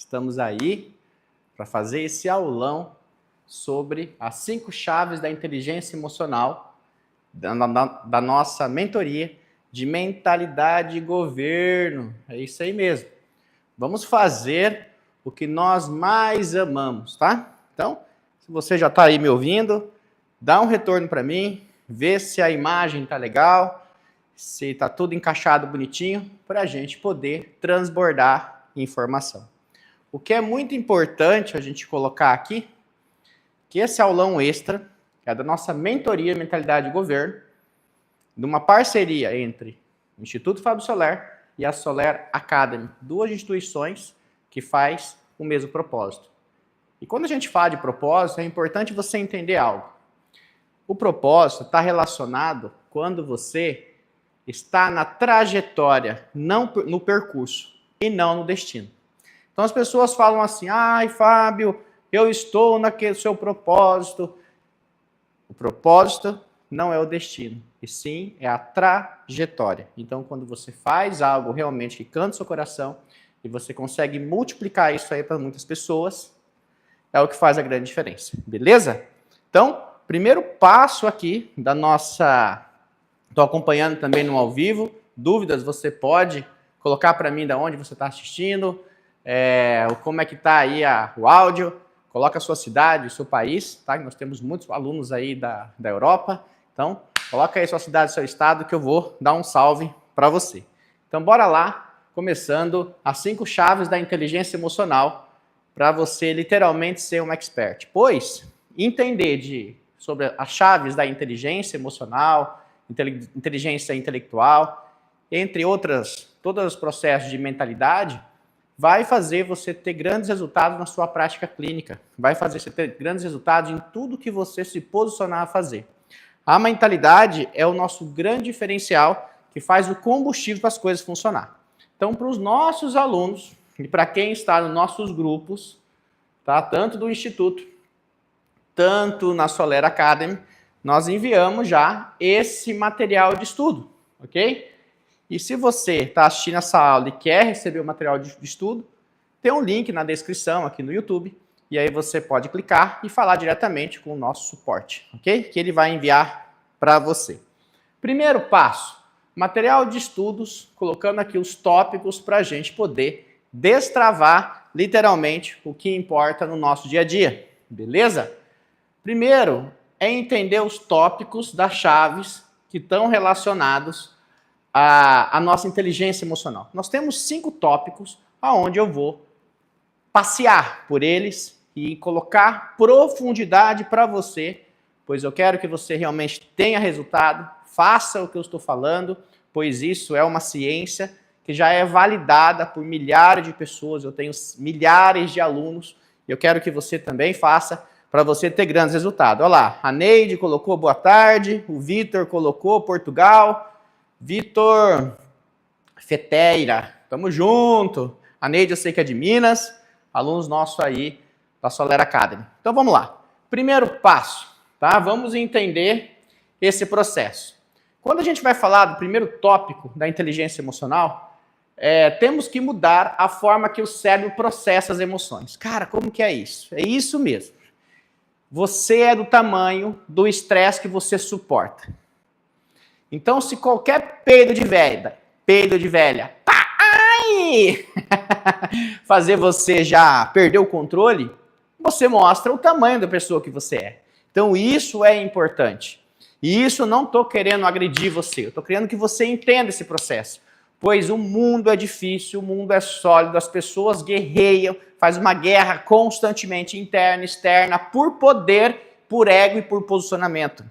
Estamos aí para fazer esse aulão sobre as 5 chaves da inteligência emocional da nossa mentoria de mentalidade e governo. É isso aí mesmo. Vamos fazer o que nós mais amamos, tá? Então, se você já está aí me ouvindo, dá um retorno para mim, vê se a imagem está legal, se está tudo encaixado bonitinho, para a gente poder transbordar informação. O que é muito importante a gente colocar aqui, que esse aulão extra, que é da nossa mentoria Mentalidade e Governo, de uma parceria entre o Instituto Fábio Soler e a Soler Academy, 2 instituições que faz o mesmo propósito. E quando a gente fala de propósito, é importante você entender algo. O propósito está relacionado quando você está na trajetória, não no percurso, e não no destino. Então as pessoas falam assim, ai Fábio, eu estou naquele seu propósito. O propósito não é o destino, e sim é a trajetória. Então quando você faz algo realmente que canta o seu coração, e você consegue multiplicar isso aí para muitas pessoas, é o que faz a grande diferença, beleza? Então, primeiro passo aqui da nossa... Estou acompanhando também no ao vivo, dúvidas você pode colocar para mim de onde você está assistindo, como é que está aí o áudio, coloca a sua cidade, o seu país, tá? Nós temos muitos alunos aí da Europa, então coloca aí sua cidade, seu estado, que eu vou dar um salve para você. Então bora lá, começando as 5 chaves da inteligência emocional para você literalmente ser um expert. Pois, entender sobre as chaves da inteligência emocional, inteligência intelectual, entre outras, todos os processos de mentalidade, vai fazer você ter grandes resultados na sua prática clínica, vai fazer você ter grandes resultados em tudo que você se posicionar a fazer. A mentalidade é o nosso grande diferencial que faz o combustível para as coisas funcionar. Então, para os nossos alunos e para quem está nos nossos grupos, tá? Tanto do Instituto, tanto na Soler Academy, nós enviamos já esse material de estudo, ok? E se você está assistindo essa aula e quer receber o material de estudo, tem um link na descrição aqui no YouTube, e aí você pode clicar e falar diretamente com o nosso suporte, ok? Que ele vai enviar para você. Primeiro passo, material de estudos, colocando aqui os tópicos para a gente poder destravar literalmente o que importa no nosso dia a dia, beleza? Primeiro é entender os tópicos das chaves que estão relacionados à nossa inteligência emocional. Nós temos 5 tópicos aonde eu vou passear por eles e colocar profundidade para você, pois eu quero que você realmente tenha resultado, faça o que eu estou falando, pois isso é uma ciência que já é validada por milhares de pessoas, eu tenho milhares de alunos, e eu quero que você também faça, para você ter grandes resultados. Olha lá, a Neide colocou boa tarde, o Vitor colocou Portugal, Vitor Feteira, tamo junto. A Neide eu sei que é de Minas, alunos nossos aí da Soler Academy. Então vamos lá. Primeiro passo, tá? Vamos entender esse processo. Quando a gente vai falar do primeiro tópico da inteligência emocional, temos que mudar a forma que o cérebro processa as emoções. Cara, como que é isso? É isso mesmo. Você é do tamanho do estresse que você suporta. Então, se qualquer peido de velha, ai, fazer você já perder o controle, você mostra o tamanho da pessoa que você é. Então, isso é importante. E isso eu não estou querendo agredir você, eu estou querendo que você entenda esse processo. Pois o mundo é difícil, o mundo é sólido, as pessoas guerreiam, faz uma guerra constantemente interna, externa, por poder, por ego e por posicionamento.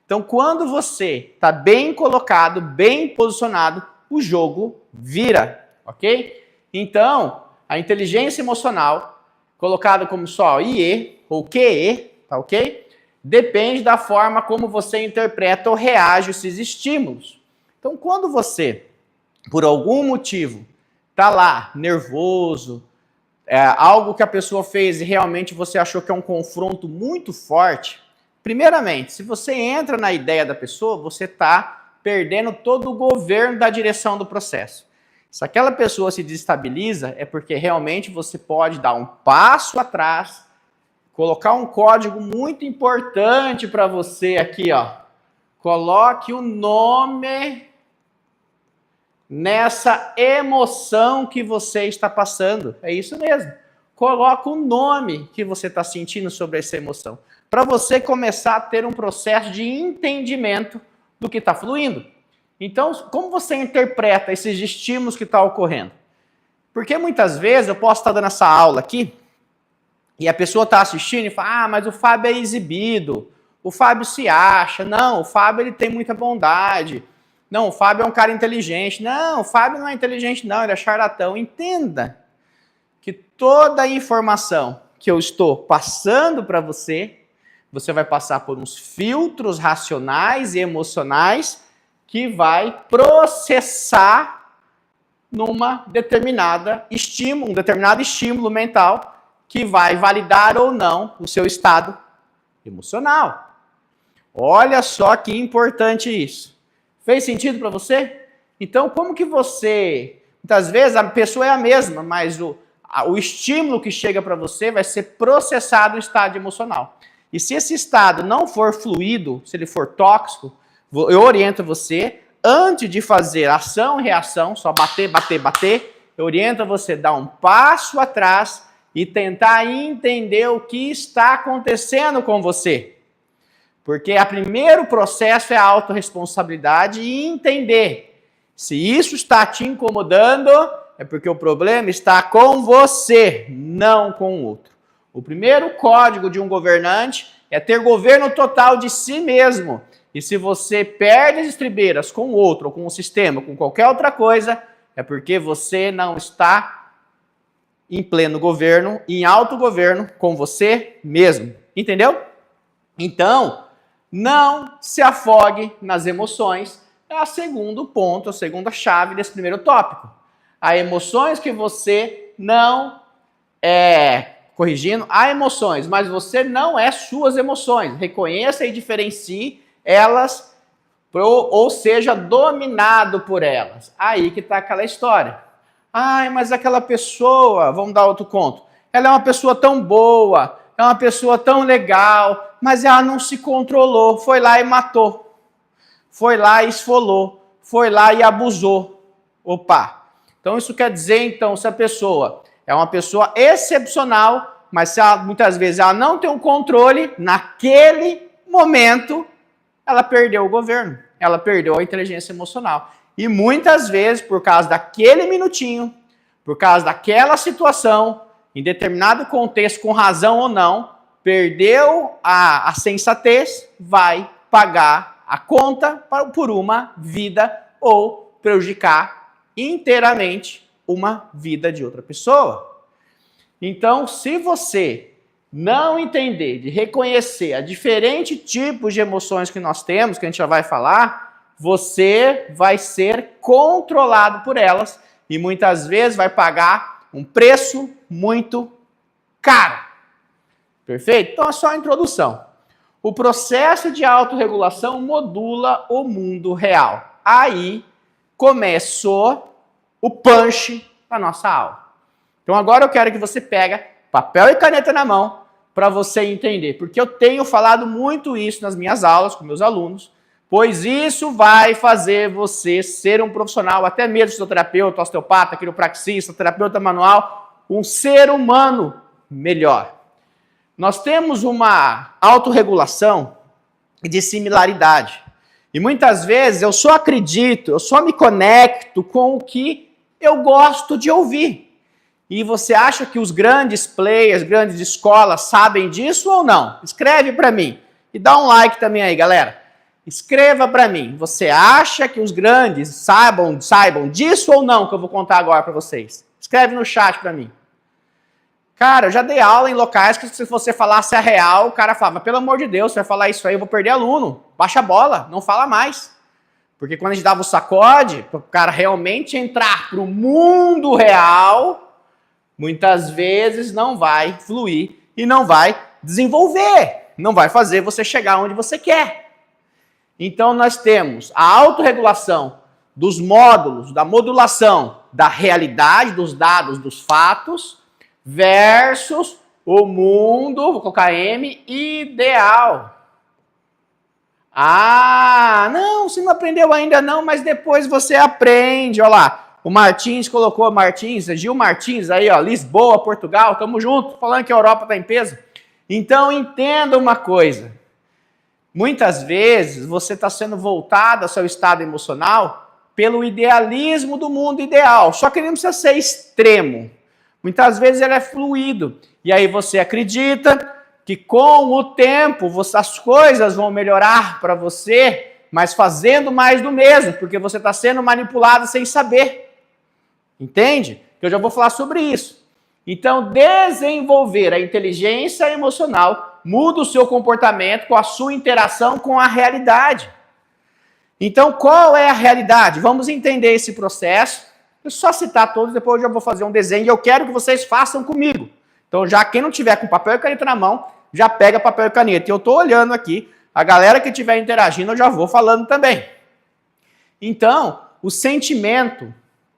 Então, quando você está bem colocado, bem posicionado, o jogo vira, ok? Então, a inteligência emocional, colocada como só IE ou QE, tá ok? Depende da forma como você interpreta ou reage a esses estímulos. Então, quando você, por algum motivo, está lá nervoso, algo que a pessoa fez e realmente você achou que é um confronto muito forte, primeiramente, se você entra na ideia da pessoa, você está perdendo todo o governo da direção do processo. Se aquela pessoa se desestabiliza, é porque realmente você pode dar um passo atrás, colocar um código muito importante para você aqui, ó. Coloque o nome nessa emoção que você está passando. É isso mesmo. Coloque o nome que você está sentindo sobre essa emoção, para você começar a ter um processo de entendimento do que está fluindo. Então, como você interpreta esses estímulos que estão ocorrendo? Porque muitas vezes eu posso estar dando essa aula aqui e a pessoa está assistindo e fala, mas o Fábio é exibido, o Fábio se acha, não, o Fábio ele tem muita bondade, não, o Fábio é um cara inteligente, não, o Fábio não é inteligente não, ele é charlatão. Entenda que toda a informação que eu estou passando para você, você vai passar por uns filtros racionais e emocionais que vai processar numa determinada estímulo, um determinado estímulo mental que vai validar ou não o seu estado emocional. Olha só que importante isso. Fez sentido para você? Então, como que você... Muitas vezes a pessoa é a mesma, mas o estímulo que chega para você vai ser processado no estado emocional. E se esse estado não for fluido, se ele for tóxico, eu oriento você, antes de fazer ação e reação, só bater, bater, bater, eu oriento você a dar um passo atrás e tentar entender o que está acontecendo com você. Porque o primeiro processo é a autorresponsabilidade e entender. Se isso está te incomodando, é porque o problema está com você, não com o outro. O primeiro código de um governante é ter governo total de si mesmo. E se você perde as estribeiras com o outro, ou com o sistema, com qualquer outra coisa, é porque você não está em pleno governo, em autogoverno com você mesmo. Entendeu? Então, não se afogue nas emoções. É o segundo ponto, a segunda chave desse primeiro tópico. Há emoções que você não corrigindo, há emoções, mas você não é suas emoções. Reconheça e diferencie elas, ou seja, dominado por elas. Aí que está aquela história. Ai, mas aquela pessoa, vamos dar outro conto, ela é uma pessoa tão boa, é uma pessoa tão legal, mas ela não se controlou, foi lá e matou, foi lá e esfolou, foi lá e abusou. Opa! Então isso quer dizer, então, se a pessoa é uma pessoa excepcional, mas se ela, muitas vezes ela não tem um controle, naquele momento, ela perdeu o governo, ela perdeu a inteligência emocional. E muitas vezes, por causa daquele minutinho, por causa daquela situação, em determinado contexto, com razão ou não, perdeu a sensatez, vai pagar a conta por uma vida ou prejudicar inteiramente uma vida de outra pessoa. Então, se você não entender, de reconhecer a diferentes tipos de emoções que nós temos, que a gente já vai falar, você vai ser controlado por elas e muitas vezes vai pagar um preço muito caro. Perfeito? Então é só a introdução. O processo de autorregulação modula o mundo real. Aí começou o punch da nossa aula. Então agora eu quero que você pegue papel e caneta na mão para você entender, porque eu tenho falado muito isso nas minhas aulas com meus alunos, pois isso vai fazer você ser um profissional, até mesmo fisioterapeuta, osteopata, quiropraxista, terapeuta manual, um ser humano melhor. Nós temos uma autorregulação de similaridade. E muitas vezes eu só acredito, eu só me conecto com o que eu gosto de ouvir. E você acha que os grandes players, grandes escolas sabem disso ou não? Escreve para mim. E dá um like também aí, galera. Escreva para mim. Você acha que os grandes saibam disso ou não que eu vou contar agora para vocês? Escreve no chat para mim. Cara, eu já dei aula em locais que se você falasse a real, o cara falava, pelo amor de Deus, você vai falar isso aí, eu vou perder aluno. Baixa a bola, não fala mais. Porque quando a gente dava o sacode, para o cara realmente entrar para o mundo real, muitas vezes não vai fluir e não vai desenvolver. Não vai fazer você chegar onde você quer. Então nós temos a autorregulação dos módulos, da modulação da realidade, dos dados, dos fatos, versus o mundo, vou colocar M, ideal. Ah, não, você não aprendeu ainda não, mas depois você aprende, olha lá. O Martins colocou, Gil Martins aí, ó, Lisboa, Portugal, tamo junto, falando que a Europa tá em peso. Então, entenda uma coisa. Muitas vezes você está sendo voltado ao seu estado emocional pelo idealismo do mundo ideal. Só que ele não precisa ser extremo. Muitas vezes ele é fluido. E aí você acredita que com o tempo as coisas vão melhorar para você, mas fazendo mais do mesmo, porque você está sendo manipulado sem saber. Entende? Eu já vou falar sobre isso. Então, desenvolver a inteligência emocional muda o seu comportamento com a sua interação com a realidade. Então, qual é a realidade? Vamos entender esse processo. Eu só citar todos, depois eu já vou fazer um desenho e eu quero que vocês façam comigo. Então, já quem não tiver com papel e caneta na mão, já pega papel e caneta. E eu estou olhando aqui, a galera que estiver interagindo, eu já vou falando também. Então, o sentimento,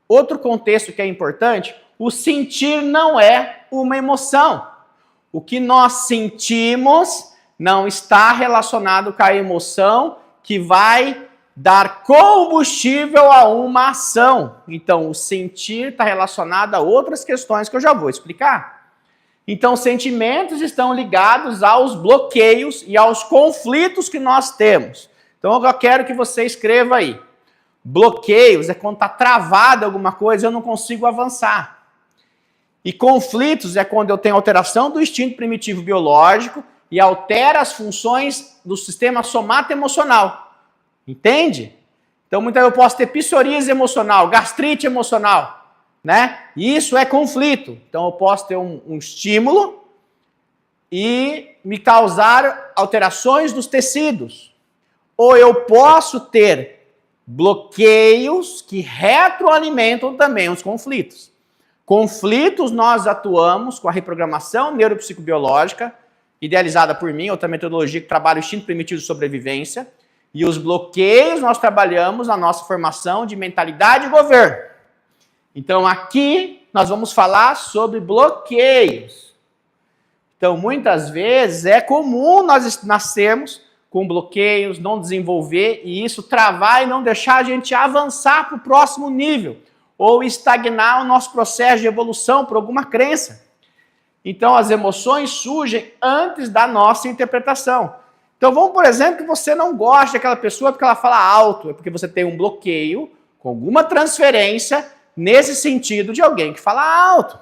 outro contexto que é importante, o sentir não é uma emoção. O que nós sentimos não está relacionado com a emoção que vai dar combustível a uma ação. Então, o sentir está relacionado a outras questões que eu já vou explicar. Então, sentimentos estão ligados aos bloqueios e aos conflitos que nós temos. Então, eu quero que você escreva aí. Bloqueios é quando está travado alguma coisa e eu não consigo avançar. E conflitos é quando eu tenho alteração do instinto primitivo biológico e altera as funções do sistema somato-emocional. Entende? Então, muitas vezes eu posso ter psoríase emocional, gastrite emocional, né? E isso é conflito. Então, eu posso ter um estímulo e me causar alterações dos tecidos. Ou eu posso ter bloqueios que retroalimentam também os conflitos. Conflitos, nós atuamos com a reprogramação neuropsicobiológica, idealizada por mim, outra metodologia que trabalha o instinto primitivo de sobrevivência, e os bloqueios nós trabalhamos na nossa formação de mentalidade e governo. Então, aqui nós vamos falar sobre bloqueios. Então, muitas vezes é comum nós nascermos com bloqueios, não desenvolver, e isso travar e não deixar a gente avançar para o próximo nível, ou estagnar o nosso processo de evolução por alguma crença. Então, as emoções surgem antes da nossa interpretação. Então, vamos, por exemplo, que você não gosta daquela pessoa porque ela fala alto, é porque você tem um bloqueio com alguma transferência nesse sentido de alguém que fala alto.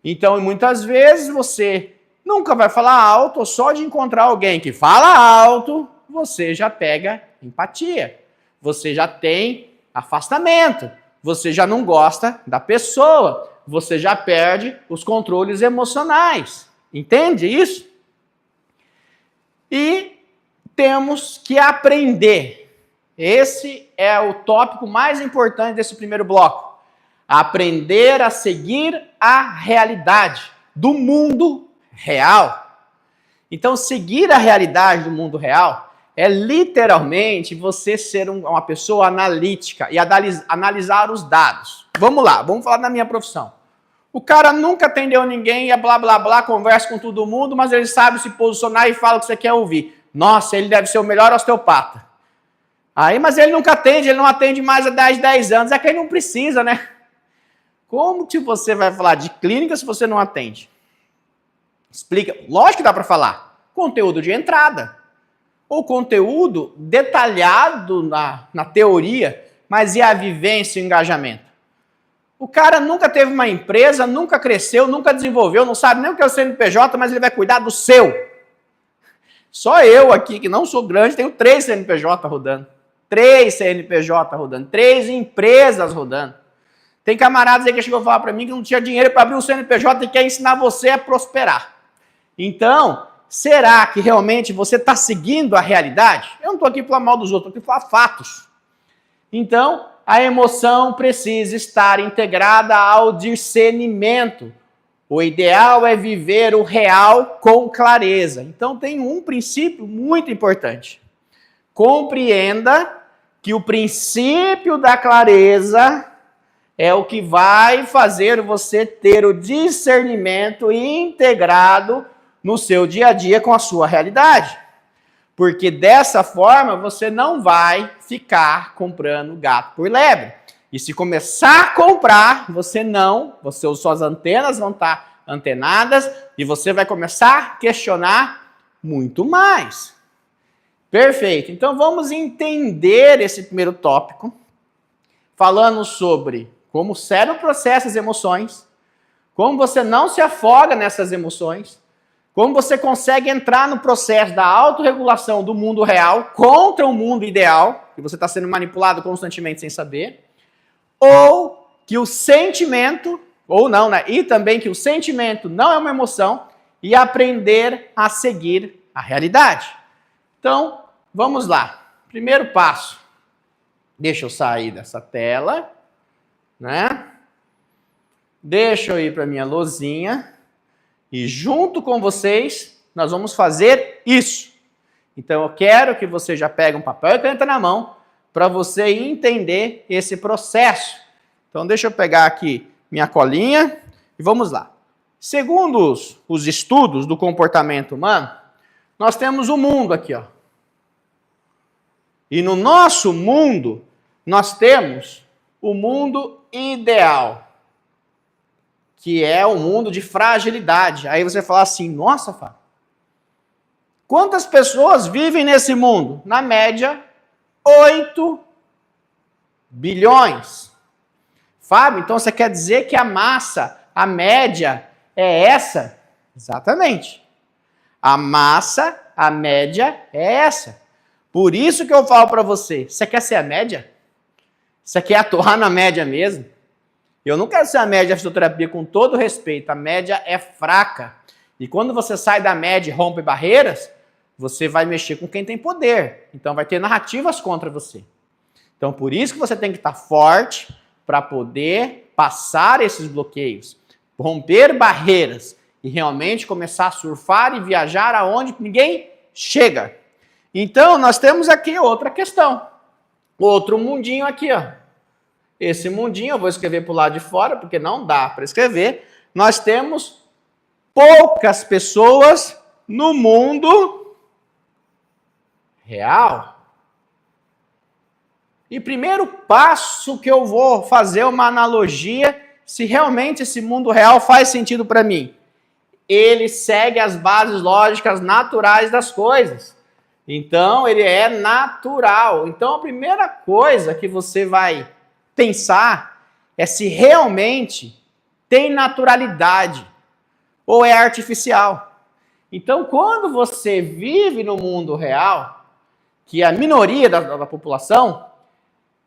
Então, muitas vezes, você nunca vai falar alto, ou só de encontrar alguém que fala alto, você já pega empatia, você já tem afastamento. Você já não gosta da pessoa, você já perde os controles emocionais. Entende isso? E temos que aprender. Esse é o tópico mais importante desse primeiro bloco. Aprender a seguir a realidade do mundo real. Então, seguir a realidade do mundo real é literalmente você ser uma pessoa analítica e analisar os dados. Vamos lá, vamos falar da minha profissão. O cara nunca atendeu ninguém, é blá, blá, blá, conversa com todo mundo, mas ele sabe se posicionar e fala o que você quer ouvir. Nossa, ele deve ser o melhor osteopata. Aí, mas ele nunca atende, ele não atende mais há 10 anos. É que ele não precisa, né? Como que você vai falar de clínica se você não atende? Explica. Lógico que dá para falar. Conteúdo de entrada. Ou conteúdo detalhado na teoria, mas e a vivência e o engajamento? O cara nunca teve uma empresa, nunca cresceu, nunca desenvolveu, não sabe nem o que é o CNPJ, mas ele vai cuidar do seu. Só eu aqui, que não sou grande, tenho 3 CNPJ rodando. 3 CNPJ rodando. 3 empresas rodando. Tem camaradas aí que chegou a falar para mim que não tinha dinheiro para abrir um CNPJ e quer ensinar você a prosperar. Então, será que realmente você está seguindo a realidade? Eu não estou aqui para falar mal dos outros, estou aqui para falar fatos. Então, a emoção precisa estar integrada ao discernimento. O ideal é viver o real com clareza. Então, tem um princípio muito importante. Compreenda que o princípio da clareza é o que vai fazer você ter o discernimento integrado no seu dia a dia com a sua realidade. Porque dessa forma você não vai ficar comprando gato por lebre. E se começar a comprar, suas antenas vão estar antenadas e você vai começar a questionar muito mais. Perfeito. Então vamos entender esse primeiro tópico, falando sobre como o cérebro processa as emoções, como você não se afoga nessas emoções, como você consegue entrar no processo da autorregulação do mundo real contra o mundo ideal, que você está sendo manipulado constantemente sem saber, ou que o sentimento, ou não, né? E também que o sentimento não é uma emoção, e aprender a seguir a realidade. Então, vamos lá. Primeiro passo. Deixa eu sair dessa tela, né? Deixa eu ir para minha lousinha. E junto com vocês, nós vamos fazer isso. Então, eu quero que você já pegue um papel e caneta na mão para você entender esse processo. Então, deixa eu pegar aqui minha colinha e vamos lá. Segundo os estudos do comportamento humano, nós temos o mundo aqui, ó. E no nosso mundo, nós temos o mundo ideal, que é o mundo de fragilidade. Aí você fala assim, nossa, Fábio, quantas pessoas vivem nesse mundo? Na média, 8 bilhões. Fábio, então você quer dizer que a massa, a média, é essa? Exatamente. A massa, a média é essa. Por isso que eu falo para você, você quer ser a média? Você quer atuar na média mesmo? Eu não quero ser a média da fisioterapia, com todo respeito. A média é fraca. E quando você sai da média e rompe barreiras, você vai mexer com quem tem poder. Então vai ter narrativas contra você. Então por isso que você tem que estar forte para poder passar esses bloqueios, romper barreiras e realmente começar a surfar e viajar aonde ninguém chega. Então nós temos aqui outra questão. Outro mundinho aqui, ó. Esse mundinho, eu vou escrever para o lado de fora, porque não dá para escrever. Nós temos poucas pessoas no mundo real. E primeiro passo que eu vou fazer uma analogia, se realmente esse mundo real faz sentido para mim. Ele segue as bases lógicas naturais das coisas. Então, ele é natural. Então, a primeira coisa que você vai pensar é se realmente tem naturalidade ou é artificial. Então, quando você vive no mundo real, que é a minoria da população,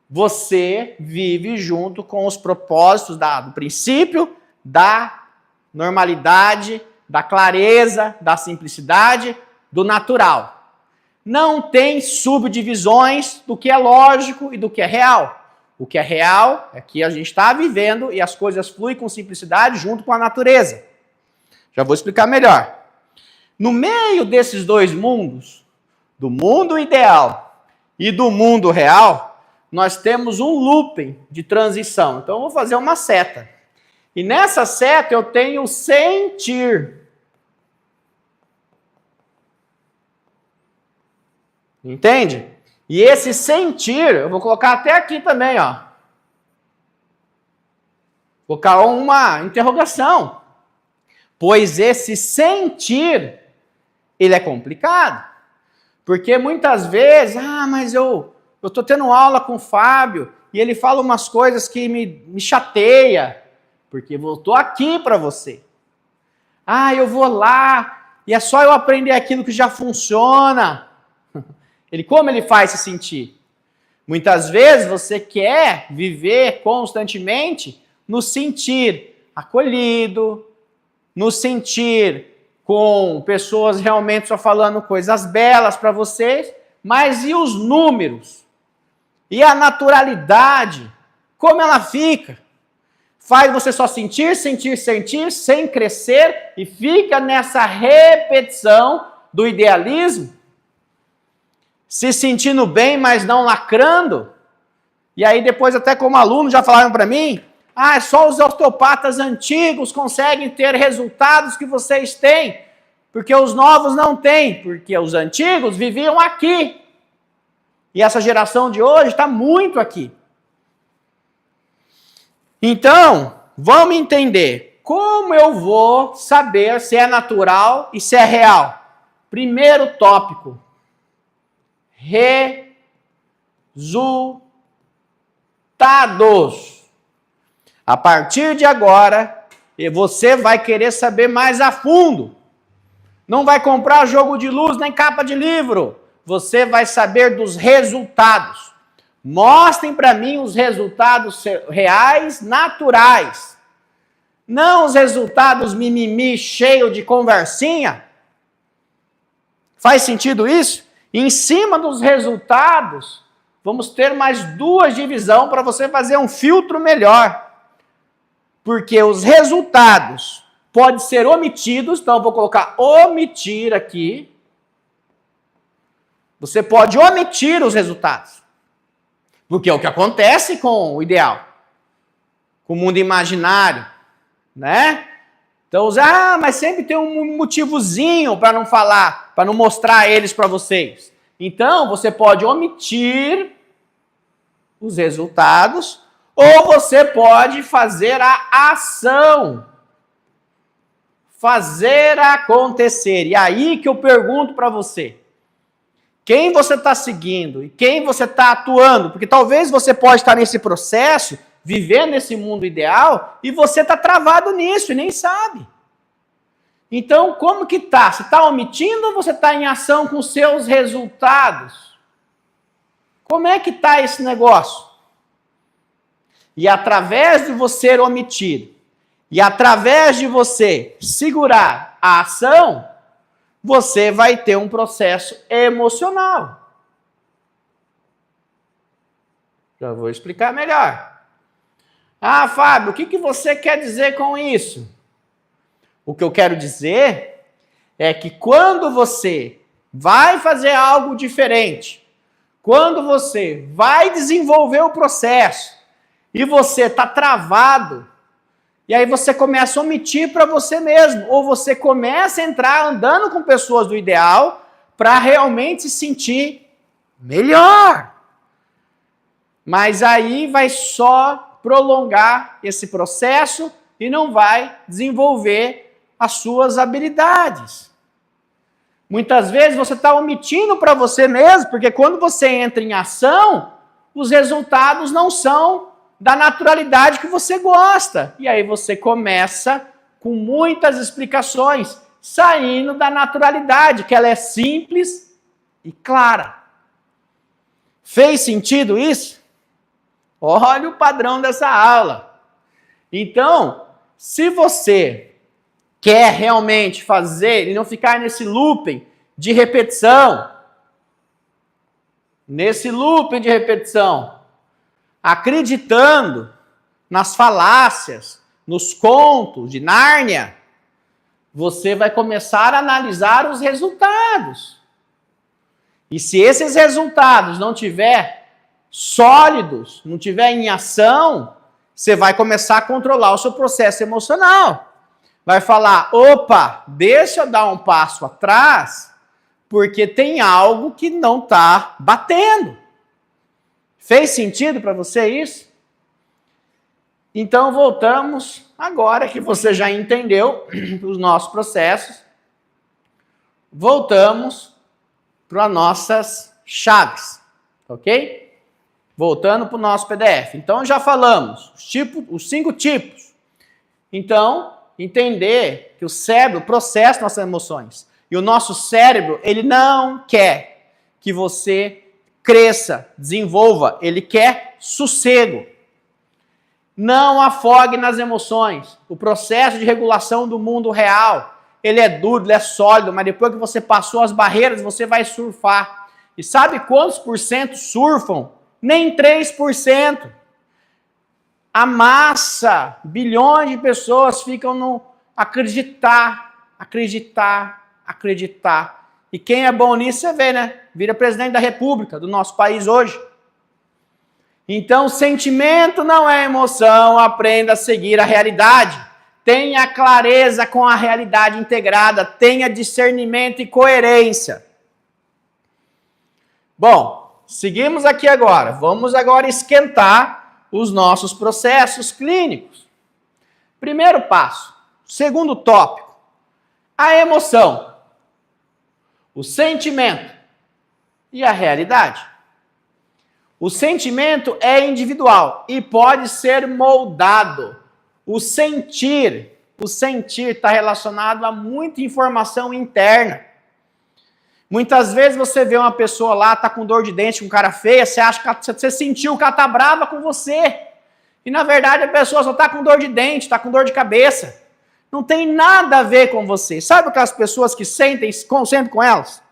você vive junto com os propósitos do princípio da normalidade, da clareza, da simplicidade, do natural. Não tem subdivisões do que é lógico e do que é real. O que é real é que a gente está vivendo e as coisas fluem com simplicidade junto com a natureza. Já vou explicar melhor. No meio desses dois mundos, do mundo ideal e do mundo real, nós temos um looping de transição. Então eu vou fazer uma seta. E nessa seta eu tenho sentir. Entende? E esse sentir, eu vou colocar até aqui também, ó. Vou colocar uma interrogação. Pois esse sentir, ele é complicado. Porque muitas vezes, mas eu estou tendo aula com o Fábio e ele fala umas coisas que me chateia. Porque eu estou aqui para você. Eu vou lá e é só eu aprender aquilo que já funciona. Como ele faz se sentir? Muitas vezes você quer viver constantemente no sentir acolhido, no sentir com pessoas realmente só falando coisas belas para vocês, mas e os números? E a naturalidade? Como ela fica? Faz você só sentir, sentir, sentir, sem crescer e fica nessa repetição do idealismo? se sentindo bem, mas não lacrando. E aí depois até como aluno já falaram para mim, só os osteopatas antigos conseguem ter resultados que vocês têm, porque os novos não têm, porque os antigos viviam aqui. E essa geração de hoje está muito aqui. Então, vamos entender como eu vou saber se é natural e se é real. Primeiro tópico. Resultados. A partir de agora, você vai querer saber mais a fundo. Não vai comprar jogo de luz nem capa de livro. Você vai saber dos resultados. Mostrem para mim os resultados reais, naturais. Não os resultados mimimi, cheio de conversinha. Faz sentido isso? Em cima dos resultados, vamos ter mais duas divisões para você fazer um filtro melhor. Porque os resultados podem ser omitidos, então eu vou colocar omitir aqui. Você pode omitir os resultados. Porque é o que acontece com o ideal, com o mundo imaginário, né? Então, mas sempre tem um motivozinho para não falar, para não mostrar eles para vocês. Então, você pode omitir os resultados ou você pode fazer a ação. Fazer acontecer. E aí que eu pergunto para você. Quem você está seguindo e quem você está atuando, porque talvez você pode estar nesse processo, vivendo nesse mundo ideal, e você está travado nisso e nem sabe. Então, como que está? Você está omitindo ou você está em ação com os seus resultados? Como é que está esse negócio? E através de você omitir, e através de você segurar a ação, você vai ter um processo emocional. Já vou explicar melhor. Fábio, o que você quer dizer com isso? O que eu quero dizer é que quando você vai fazer algo diferente, quando você vai desenvolver o processo e você está travado, e aí você começa a omitir para você mesmo, ou você começa a entrar andando com pessoas do ideal para realmente se sentir melhor. Mas aí vai só prolongar esse processo e não vai desenvolver as suas habilidades. Muitas vezes você está omitindo para você mesmo, porque quando você entra em ação, os resultados não são da naturalidade que você gosta. E aí você começa com muitas explicações, saindo da naturalidade, que ela é simples e clara. Fez sentido isso? Olha o padrão dessa aula. Então, se você quer realmente fazer e não ficar nesse looping de repetição, acreditando nas falácias, nos contos de Nárnia, você vai começar a analisar os resultados. E se esses resultados não tiver sólidos, não tiver em ação, você vai começar a controlar o seu processo emocional. Vai falar, opa, deixa eu dar um passo atrás, porque tem algo que não está batendo. Fez sentido para você isso? Então voltamos, agora que você já entendeu os nossos processos, voltamos para as nossas chaves, ok? Voltando para o nosso PDF. Então já falamos os 5 tipos. Então, entender que o cérebro processa nossas emoções. E o nosso cérebro, ele não quer que você cresça, desenvolva, ele quer sossego. Não afogue nas emoções. O processo de regulação do mundo real, ele é duro, ele é sólido, mas depois que você passou as barreiras, você vai surfar. E sabe quantos por cento surfam? Nem 3%. A massa, bilhões de pessoas ficam no acreditar. E quem é bom nisso, você vê, né? Vira presidente da República do nosso país hoje. Então, sentimento não é emoção, aprenda a seguir a realidade. Tenha clareza com a realidade integrada, tenha discernimento e coerência. Bom, seguimos aqui agora. Vamos agora esquentar os nossos processos clínicos. Primeiro passo. Segundo tópico. A emoção, o sentimento e a realidade. O sentimento é individual e pode ser moldado. O sentir está relacionado a muita informação interna. Muitas vezes você vê uma pessoa lá, tá com dor de dente, com cara feia, você acha que você sentiu que ela tá brava com você. E na verdade a pessoa só tá com dor de dente, tá com dor de cabeça. Não tem nada a ver com você. Sabe aquelas pessoas que sentem com elas?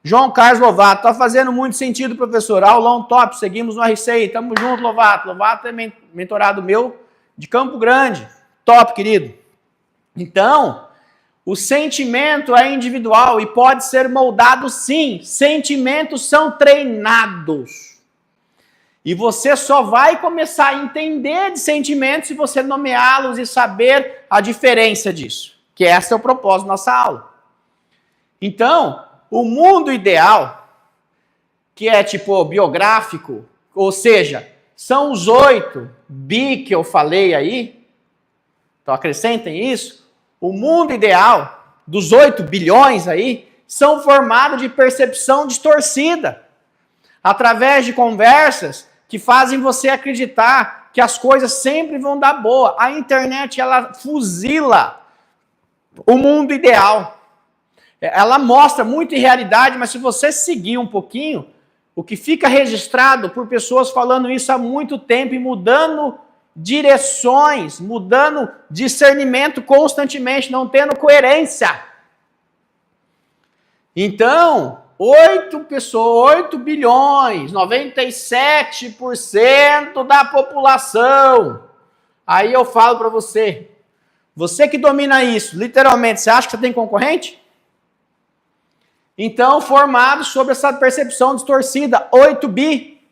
João Carlos Lovato, tá fazendo muito sentido, professor. Aulão top, seguimos no RCI, tamo junto, Lovato. Lovato é mentorado meu de Campo Grande. Top, querido. Então, o sentimento é individual e pode ser moldado sim. Sentimentos são treinados. E você só vai começar a entender de sentimentos se você nomeá-los e saber a diferença disso. Que esse é o propósito da nossa aula. Então, o mundo ideal, que é tipo biográfico, ou seja, são os 8 bi que eu falei aí, então acrescentem isso, o mundo ideal dos 8 bilhões aí, são formados de percepção distorcida, através de conversas que fazem você acreditar que as coisas sempre vão dar boa. A internet, ela fuzila o mundo ideal. Ela mostra muito irrealidade, mas se você seguir um pouquinho, o que fica registrado por pessoas falando isso há muito tempo e mudando direções, mudando discernimento constantemente, não tendo coerência. Então, 8 bilhões, 97% da população. Aí eu falo para você, você que domina isso, literalmente, você acha que você tem concorrente? Então, formado sobre essa percepção distorcida, 8 bi.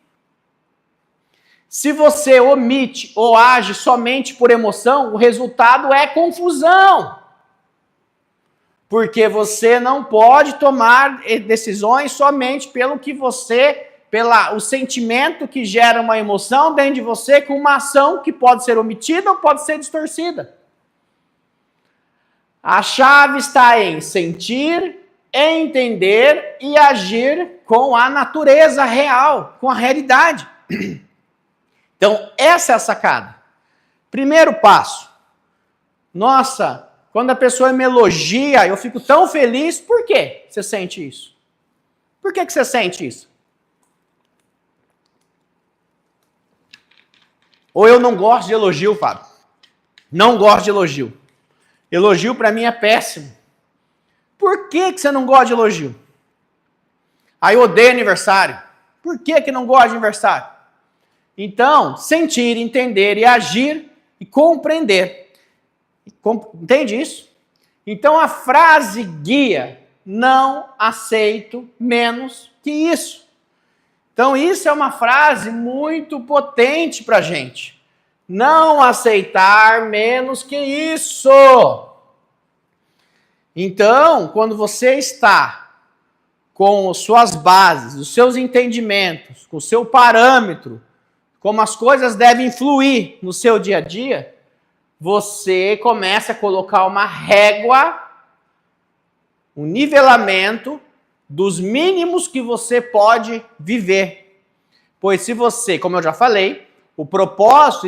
Se você omite ou age somente por emoção, o resultado é confusão. Porque você não pode tomar decisões somente pelo que o sentimento que gera uma emoção dentro de você, com uma ação que pode ser omitida ou pode ser distorcida. A chave está em sentir, entender e agir com a natureza real, com a realidade. Então, essa é a sacada. Primeiro passo. Nossa, quando a pessoa me elogia, eu fico tão feliz. Por que você sente isso? Por que você sente isso? Ou eu não gosto de elogio, Fábio. Não gosto de elogio. Elogio para mim é péssimo. Por que você não gosta de elogio? Aí eu odeio aniversário. Por que não gosta de aniversário? Então, sentir, entender e agir e compreender. Entende isso? Então a frase guia, não aceito menos que isso. Então isso é uma frase muito potente para a gente. Não aceitar menos que isso. Então, quando você está com suas bases, os seus entendimentos, com o seu parâmetro, como as coisas devem fluir no seu dia a dia, você começa a colocar uma régua, um nivelamento dos mínimos que você pode viver. Pois se você, como eu já falei, o propósito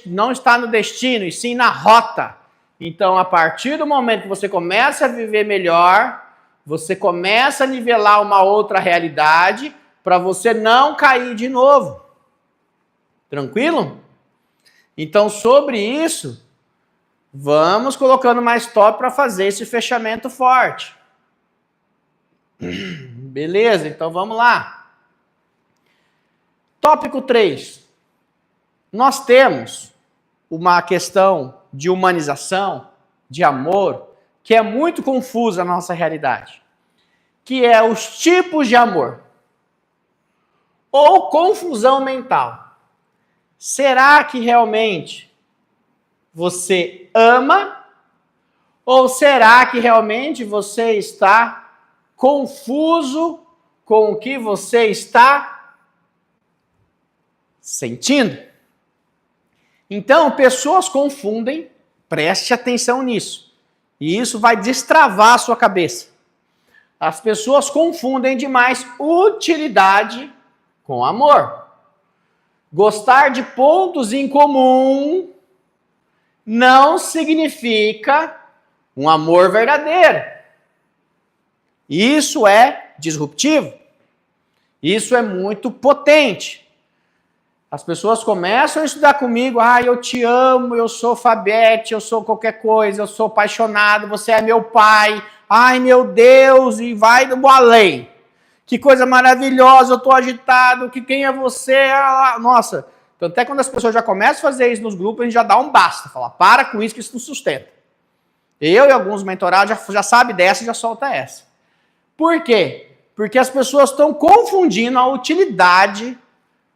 não está no destino, e sim na rota. Então, a partir do momento que você começa a viver melhor, você começa a nivelar uma outra realidade para você não cair de novo. Tranquilo? Então, sobre isso, vamos colocando mais top para fazer esse fechamento forte. Beleza, então vamos lá. Tópico 3. Nós temos uma questão de humanização, de amor, que é muito confusa na nossa realidade. que é os tipos de amor. Ou confusão mental. Será que realmente você ama? Ou será que realmente você está confuso com o que você está sentindo? Então, pessoas confundem, preste atenção nisso. E isso vai destravar a sua cabeça. As pessoas confundem demais utilidade com amor. Gostar de pontos em comum não significa um amor verdadeiro. Isso é disruptivo. Isso é muito potente. As pessoas começam a estudar comigo, eu te amo, eu sou Fabete, eu sou qualquer coisa, eu sou apaixonado, você é meu pai, ai meu Deus, e vai do além. Que coisa maravilhosa, eu tô agitado, que quem é você? Nossa, então até quando as pessoas já começam a fazer isso nos grupos, a gente já dá um basta, fala, para com isso que isso não sustenta. Eu e alguns mentorados já sabem dessa e já solta essa. Por quê? Porque as pessoas estão confundindo a utilidade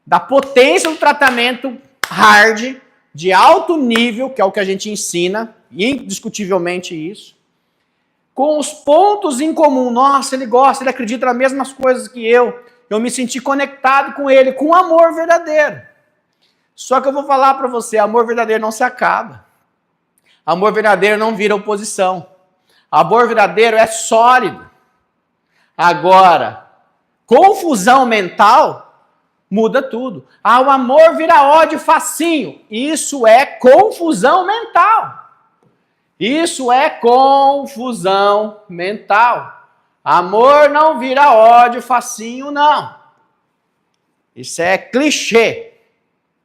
da potência do tratamento hard, de alto nível, que é o que a gente ensina, indiscutivelmente isso, com os pontos em comum. Nossa, ele gosta, ele acredita nas mesmas coisas que eu me senti conectado com ele, com amor verdadeiro. Só que eu vou falar para você, amor verdadeiro não se acaba. Amor verdadeiro não vira oposição. Amor verdadeiro é sólido. Agora, confusão mental muda tudo. O amor vira ódio facinho. Isso é confusão mental. Isso é confusão mental. Amor não vira ódio facinho, não. Isso é clichê.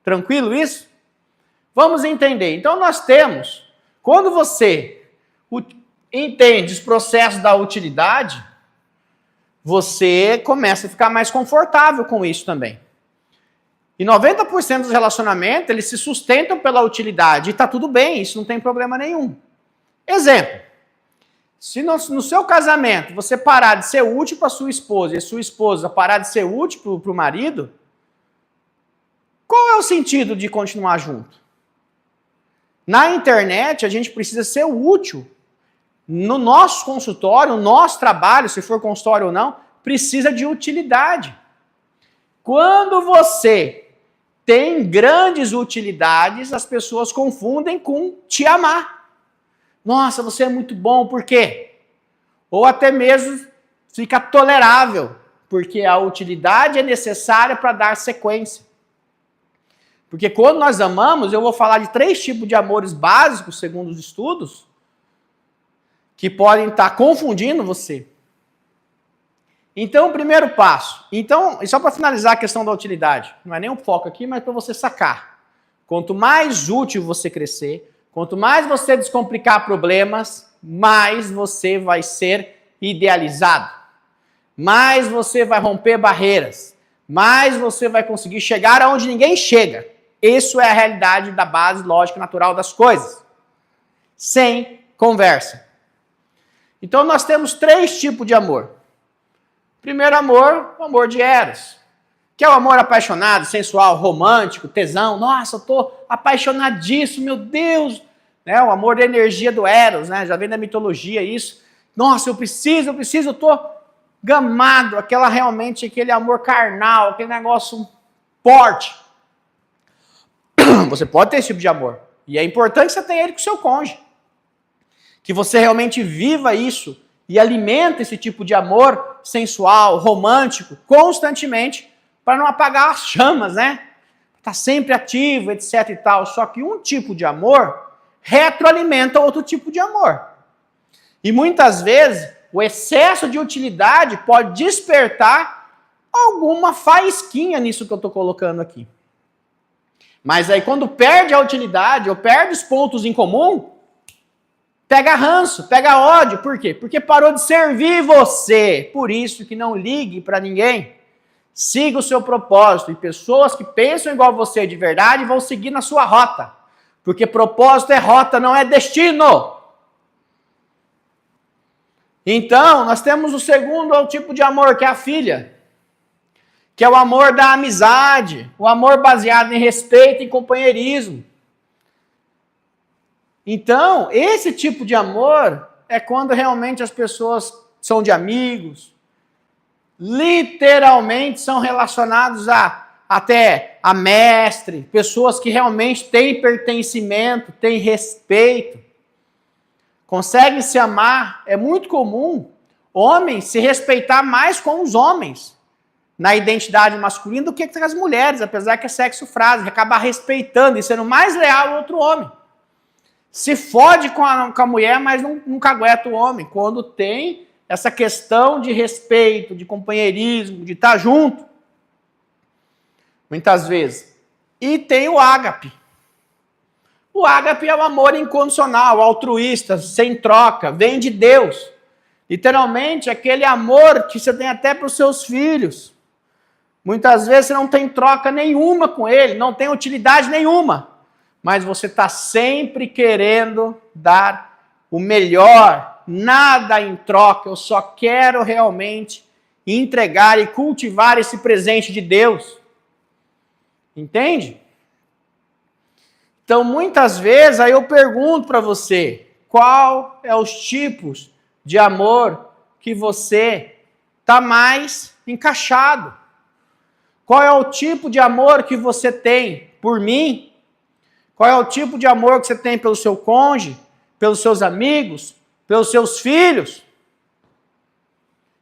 Tranquilo isso? Vamos entender. Então nós temos, quando você entende os processos da utilidade, você começa a ficar mais confortável com isso também. E 90% dos relacionamentos, eles se sustentam pela utilidade. E está tudo bem, isso não tem problema nenhum. Exemplo. Se no seu casamento você parar de ser útil para sua esposa e a sua esposa parar de ser útil para o marido, qual é o sentido de continuar junto? Na internet, a gente precisa ser útil. No nosso consultório, no nosso trabalho, se for consultório ou não, precisa de utilidade. Quando você tem grandes utilidades, as pessoas confundem com te amar. Nossa, você é muito bom, por quê? Ou até mesmo fica tolerável, porque a utilidade é necessária para dar sequência. Porque quando nós amamos, eu vou falar de 3 tipos de amores básicos, segundo os estudos, que podem estar confundindo você. Então, o primeiro passo. Então, e só para finalizar a questão da utilidade, não é nem um foco aqui, mas para você sacar. Quanto mais útil você crescer, quanto mais você descomplicar problemas, mais você vai ser idealizado. Mais você vai romper barreiras. Mais você vai conseguir chegar aonde ninguém chega. Isso é a realidade da base lógica natural das coisas. Sem conversa. Então, nós temos 3 tipos de amor. Primeiro amor, o amor de Eros, que é o amor apaixonado, sensual, romântico, tesão. Nossa, eu tô apaixonadíssimo, meu Deus. Né? O amor da energia do Eros, né? Já vem da mitologia isso. Nossa, eu preciso, eu tô gamado. Aquele amor carnal, aquele negócio forte. Você pode ter esse tipo de amor. E é importante que você tenha ele com o seu cônjuge. Que você realmente viva isso e alimenta esse tipo de amor sensual, romântico, constantemente, para não apagar as chamas, né? Tá sempre ativo, etc e tal. Só que um tipo de amor retroalimenta outro tipo de amor. E muitas vezes, o excesso de utilidade pode despertar alguma faísquinha nisso que eu estou colocando aqui. Mas aí quando perde a utilidade, ou perde os pontos em comum, pega ranço, pega ódio. Por quê? Porque parou de servir você. Por isso que não ligue para ninguém. Siga o seu propósito. E pessoas que pensam igual você de verdade vão seguir na sua rota. Porque propósito é rota, não é destino. Então, nós temos o segundo tipo de amor, que é a filha, que é o amor da amizade, o amor baseado em respeito e companheirismo. Então, esse tipo de amor é quando realmente as pessoas são de amigos, literalmente são relacionados até a mestre, pessoas que realmente têm pertencimento, têm respeito, conseguem se amar. É muito comum homens se respeitar mais com os homens na identidade masculina do que com as mulheres, apesar que é sexo frase, acabar respeitando e sendo mais leal ao outro homem. Se fode com a mulher, mas nunca aguenta o homem, quando tem essa questão de respeito, de companheirismo, de estar junto. Muitas vezes. E tem o ágape. O ágape é o amor incondicional, altruísta, sem troca, vem de Deus. Literalmente, aquele amor que você tem até para os seus filhos. Muitas vezes você não tem troca nenhuma com ele, não tem utilidade nenhuma. Mas você está sempre querendo dar o melhor, nada em troca. Eu só quero realmente entregar e cultivar esse presente de Deus. Entende? Então, muitas vezes, aí eu pergunto para você, qual é os tipos de amor que você está mais encaixado? Qual é o tipo de amor que você tem por mim? Qual é o tipo de amor que você tem pelo seu cônjuge, pelos seus amigos, pelos seus filhos?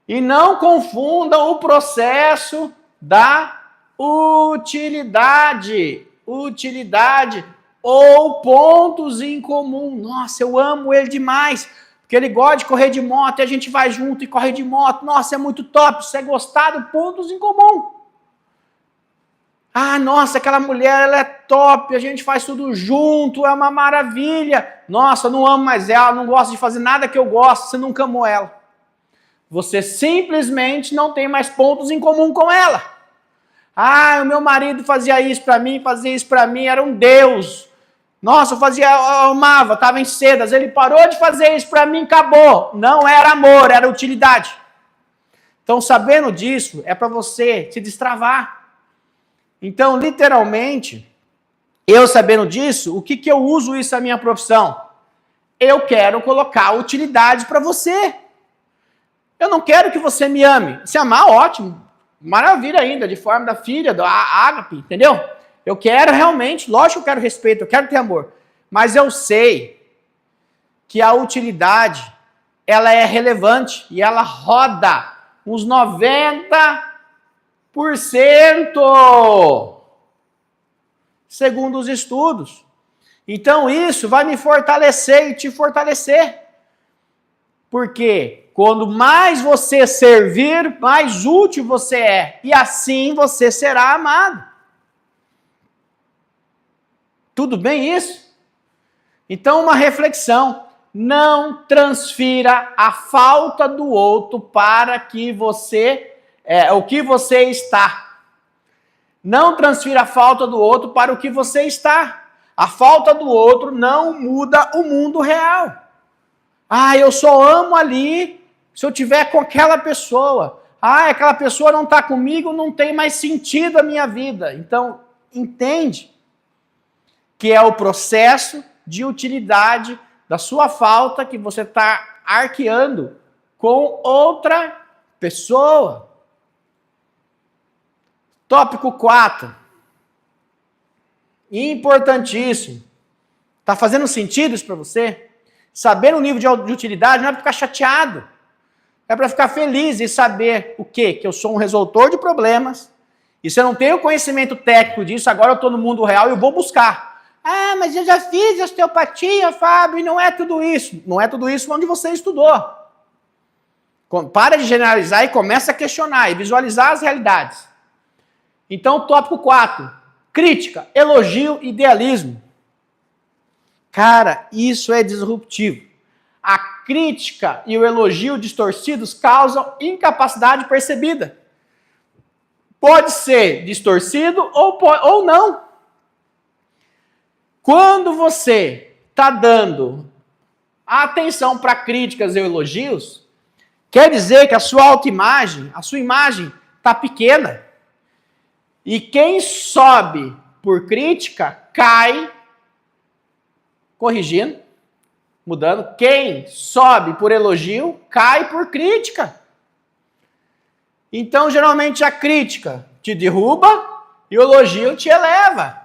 E não confunda o processo da utilidade. Utilidade ou pontos em comum. Nossa, eu amo ele demais, porque ele gosta de correr de moto e a gente vai junto e corre de moto. Nossa, é muito top, isso é gostado, pontos em comum. Ah, nossa, aquela mulher, ela é top, a gente faz tudo junto, é uma maravilha. Nossa, eu não amo mais ela, não gosto de fazer nada que eu gosto, você nunca amou ela. Você simplesmente não tem mais pontos em comum com ela. Ah, o meu marido fazia isso para mim, era um Deus. Nossa, eu amava, estava em sedas, ele parou de fazer isso para mim, acabou. Não era amor, era utilidade. Então, sabendo disso, é para você se destravar. Então, literalmente, eu sabendo disso, o que eu uso isso na minha profissão? Eu quero colocar utilidade para você. Eu não quero que você me ame. Se amar, ótimo. Maravilha ainda, de forma da filha, da ágape, entendeu? Eu quero realmente, lógico que eu quero respeito, eu quero ter amor. Mas eu sei que a utilidade, ela é relevante e ela roda uns 90%. Segundo os estudos. Então isso vai me fortalecer e te fortalecer. Porque quando mais você servir, mais útil você é. E assim você será amado. Tudo bem isso? Então uma reflexão. Não transfira a falta do outro para que você... o que você está. Não transfira a falta do outro para o que você está. A falta do outro não muda o mundo real. Ah, eu só amo ali se eu tiver com aquela pessoa. Ah, aquela pessoa não está comigo, não tem mais sentido a minha vida. Então, entende que é o processo de utilidade da sua falta que você está arqueando com outra pessoa. Tópico 4. Importantíssimo. Está fazendo sentido isso para você? Saber o nível de utilidade não é para ficar chateado. É para ficar feliz e saber o quê? Que eu sou um resolutor de problemas. E se eu não tenho conhecimento técnico disso, agora eu estou no mundo real e eu vou buscar. Ah, mas eu já fiz osteopatia, Fábio, e não é tudo isso. Não é tudo isso onde você estudou. Para de generalizar e começa a questionar e visualizar as realidades. Então, tópico 4. Crítica, elogio, idealismo. Cara, isso é disruptivo. A crítica e o elogio distorcidos causam incapacidade percebida. Pode ser distorcido ou não. Quando você está dando atenção para críticas e elogios, Quer dizer que a sua autoimagem, a sua imagem está pequena. E quem sobe por crítica, cai, corrigindo, mudando. Quem sobe por elogio, cai por crítica. Então, geralmente, a crítica te derruba e o elogio te eleva.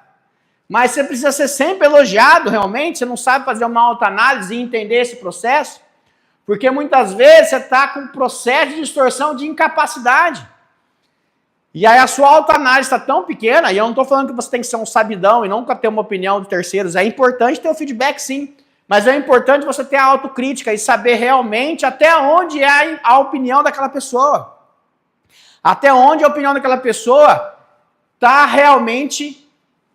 Mas você precisa ser sempre elogiado, realmente. Você não sabe fazer uma autoanálise e entender esse processo. Porque muitas vezes você está com um processo de distorção de incapacidade. E aí a sua autoanálise está tão pequena, e eu não estou falando que você tem que ser um sabidão e nunca ter uma opinião de terceiros. É importante ter o feedback, sim. Mas é importante você ter a autocrítica e saber realmente até onde é a opinião daquela pessoa. Até onde a opinião daquela pessoa está realmente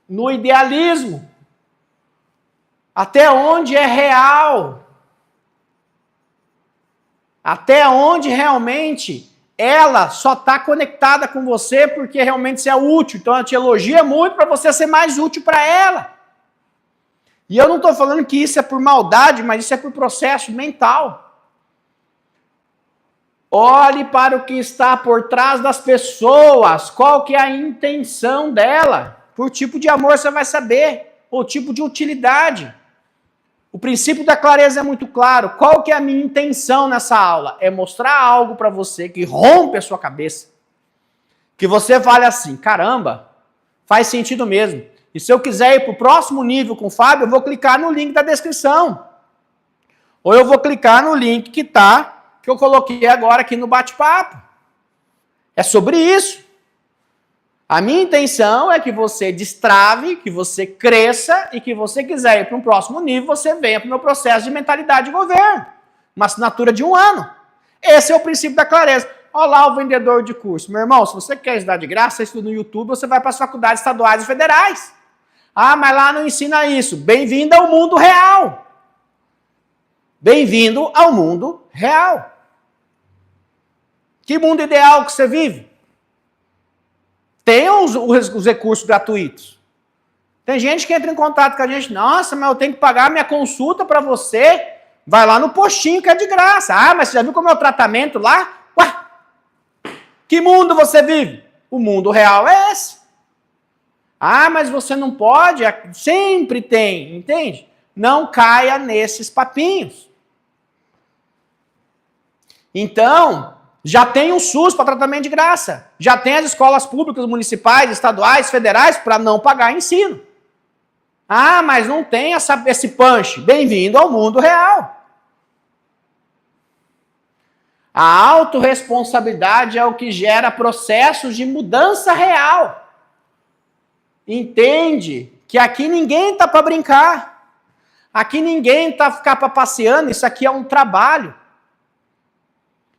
no idealismo. Até onde é real. Até onde realmente ela só está conectada com você porque realmente você é útil. Então ela te elogia muito para você ser mais útil para ela. E eu não estou falando que isso é por maldade, mas isso é por processo mental. Olhe para o que está por trás das pessoas. Qual que é a intenção dela? Por tipo de amor você vai saber. Ou tipo de utilidade. O princípio da clareza é muito claro. Qual que é a minha intenção nessa aula? É mostrar algo para você que rompe a sua cabeça. Que você fale assim, caramba, faz sentido mesmo. E se eu quiser ir para o próximo nível com o Fábio, eu vou clicar no link da descrição. Ou eu vou clicar no link que eu coloquei agora aqui no bate-papo. É sobre isso. A minha intenção é que você destrave, que você cresça e que você quiser ir para um próximo nível, você venha para o meu processo de mentalidade de governo. Uma assinatura de 1 ano. Esse é o princípio da clareza. Olha lá o vendedor de curso. Meu irmão, se você quer estudar de graça, você estuda no YouTube, você vai para as faculdades estaduais e federais. Ah, mas lá não ensina isso. Bem-vindo ao mundo real. Bem-vindo ao mundo real. Que mundo ideal que você vive? Tem os recursos gratuitos. Tem gente que entra em contato com a gente. Nossa, mas eu tenho que pagar minha consulta para você. Vai lá no postinho que é de graça. Ah, mas você já viu como é o tratamento lá? Ué, que mundo você vive? O mundo real é esse. Ah, mas você não pode. Sempre tem, entende? Não caia nesses papinhos. Então, já tem um SUS para tratamento de graça. Já tem as escolas públicas, municipais, estaduais, federais para não pagar ensino. Ah, mas não tem esse punch. Bem-vindo ao mundo real. A autorresponsabilidade é o que gera processos de mudança real. Entende que aqui ninguém está para brincar. Aqui ninguém está para ficar passeando. Isso aqui é um trabalho.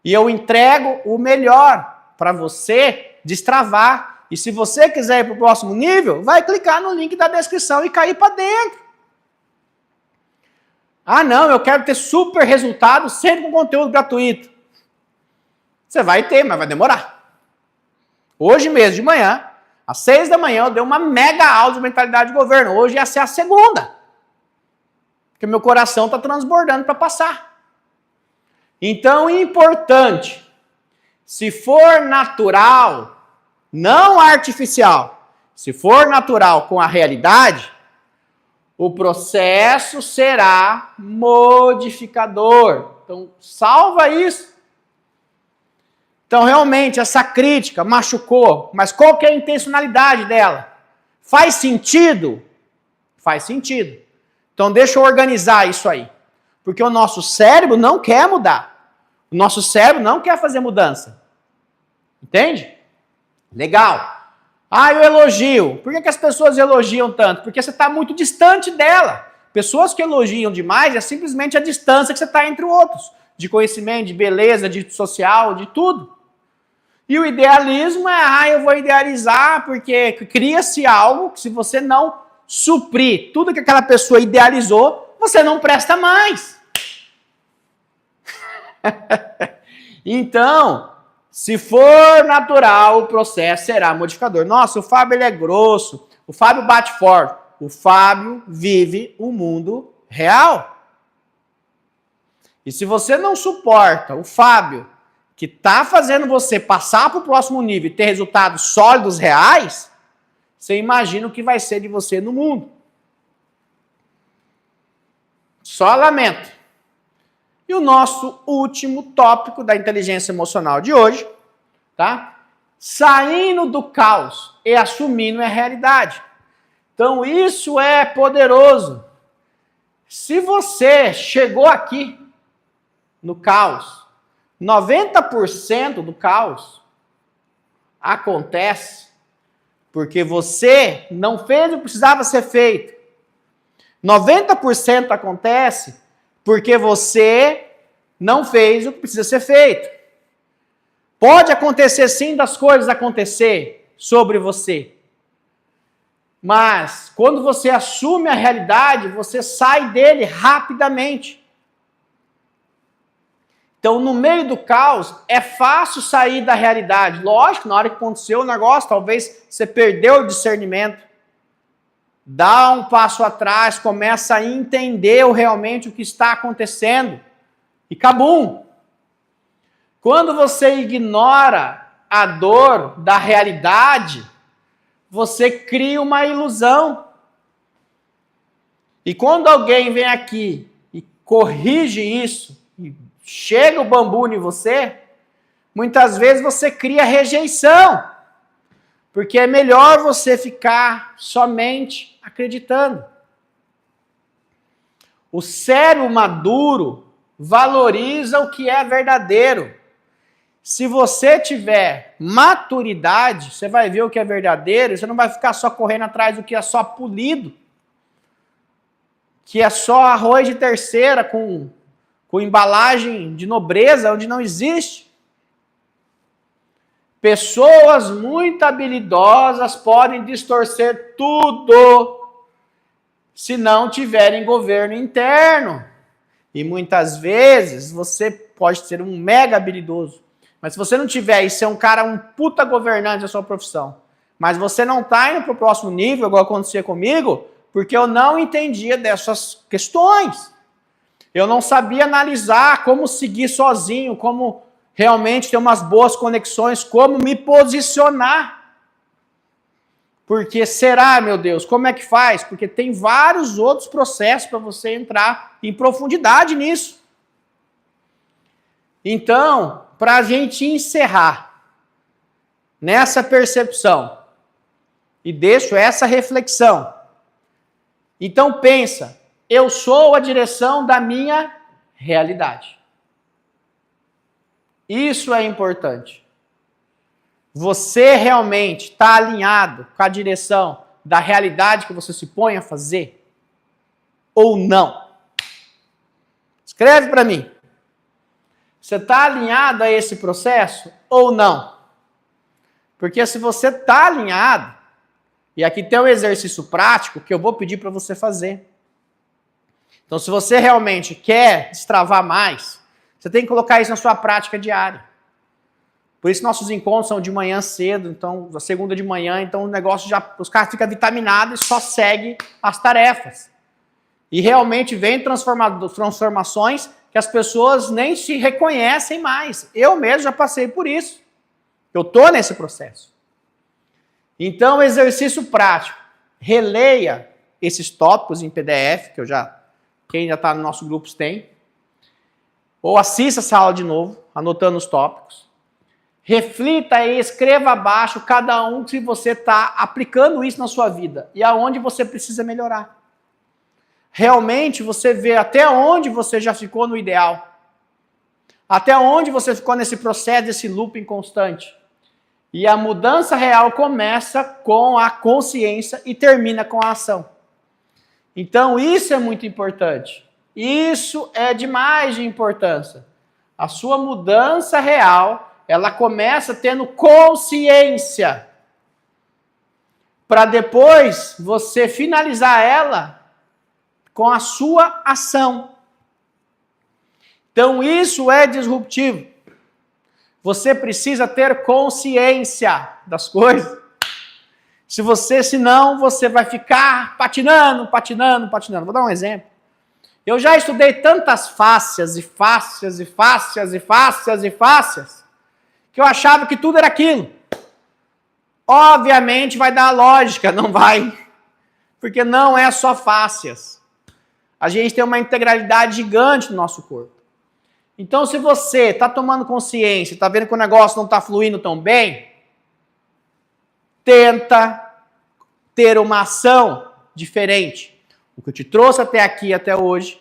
E eu entrego o melhor para você destravar. E se você quiser ir para o próximo nível, vai clicar no link da descrição e cair para dentro. Ah, não, eu quero ter super resultado sempre com conteúdo gratuito. Você vai ter, mas vai demorar. Hoje mesmo de manhã, às 6 da manhã, eu dei uma mega aula de mentalidade de governo. Hoje ia ser a segunda. Porque meu coração está transbordando para passar. Então, importante, se for natural, não artificial, se for natural com a realidade, o processo será modificador. Então, salva isso. Então, realmente, essa crítica machucou, mas qual que é a intencionalidade dela? Faz sentido? Faz sentido. Então, deixa eu organizar isso aí. Porque o nosso cérebro não quer mudar. O nosso cérebro não quer fazer mudança. Entende? Legal. Ah, eu elogio. Por que as pessoas elogiam tanto? Porque você está muito distante dela. Pessoas que elogiam demais é simplesmente a distância que você está entre outros. De conhecimento, de beleza, de social, de tudo. E o idealismo é, eu vou idealizar porque cria-se algo que se você não suprir tudo que aquela pessoa idealizou, você não presta mais. Então, se for natural, o processo será modificador. Nossa, o Fábio ele é grosso, o Fábio bate forte. O Fábio vive o mundo real. E se você não suporta o Fábio que está fazendo você passar para o próximo nível e ter resultados sólidos, reais, você imagina o que vai ser de você no mundo. Só lamento. E o nosso último tópico da inteligência emocional de hoje, tá? Saindo do caos e assumindo a realidade. Então isso é poderoso. Se você chegou aqui no caos, 90% do caos acontece porque você não fez o que precisava ser feito. 90% acontece porque você não fez o que precisa ser feito. Pode acontecer sim das coisas acontecer sobre você. Mas quando você assume a realidade, você sai dele rapidamente. Então, no meio do caos, é fácil sair da realidade. Lógico, na hora que aconteceu o negócio, talvez você perdeu o discernimento. Dá um passo atrás, começa a entender realmente o que está acontecendo. E cabum! Quando você ignora a dor da realidade, você cria uma ilusão. E quando alguém vem aqui e corrige isso, e chega o bambu em você, muitas vezes você cria rejeição. Porque é melhor você ficar somente acreditando. O cérebro maduro valoriza o que é verdadeiro. Se você tiver maturidade, você vai ver o que é verdadeiro, você não vai ficar só correndo atrás do que é só polido, que é só arroz de terceira com embalagem de nobreza, onde não existe. Pessoas muito habilidosas podem distorcer tudo se não tiverem governo interno. E muitas vezes você pode ser um mega habilidoso, mas se você não tiver e ser um cara, um puta governante da sua profissão, mas você não está indo para o próximo nível, igual acontecia comigo, porque eu não entendia dessas questões. Eu não sabia analisar como seguir sozinho, como realmente ter umas boas conexões, como me posicionar. Porque será, meu Deus, como é que faz? Porque tem vários outros processos para você entrar em profundidade nisso. Então, para a gente encerrar nessa percepção, e deixo essa reflexão. Então pensa, eu sou a direção da minha realidade. Isso é importante. Você realmente está alinhado com a direção da realidade que você se põe a fazer? Ou não? Escreve para mim. Você está alinhado a esse processo ou não? Porque se você está alinhado, e aqui tem um exercício prático que eu vou pedir para você fazer. Então, se você realmente quer destravar mais, você tem que colocar isso na sua prática diária. Por isso nossos encontros são de manhã cedo, então, a segunda de manhã, então o negócio já, os caras ficam vitaminados e só seguem as tarefas. E realmente vem transformações que as pessoas nem se reconhecem mais. Eu mesmo já passei por isso. Eu estou nesse processo. Então, exercício prático. Releia esses tópicos em PDF, quem já está no nosso grupo tem. Ou assista essa aula de novo, anotando os tópicos. Reflita e escreva abaixo cada um se você está aplicando isso na sua vida e aonde você precisa melhorar. Realmente você vê até onde você já ficou no ideal. Até onde você ficou nesse processo, desse looping constante. E a mudança real começa com a consciência e termina com a ação. Então isso é muito importante. Isso é demais de importância. A sua mudança real, ela começa tendo consciência. Para depois você finalizar ela com a sua ação. Então isso é disruptivo. Você precisa ter consciência das coisas. Senão você vai ficar patinando. Vou dar um exemplo. Eu já estudei tantas fáscias e fáscias e fáscias e fáscias e fáscias que eu achava que tudo era aquilo. Obviamente vai dar lógica, não vai. Porque não é só fáscias. A gente tem uma integralidade gigante no nosso corpo. Então, se você está tomando consciência, está vendo que o negócio não está fluindo tão bem, tenta ter uma ação diferente. O que eu te trouxe até aqui, até hoje,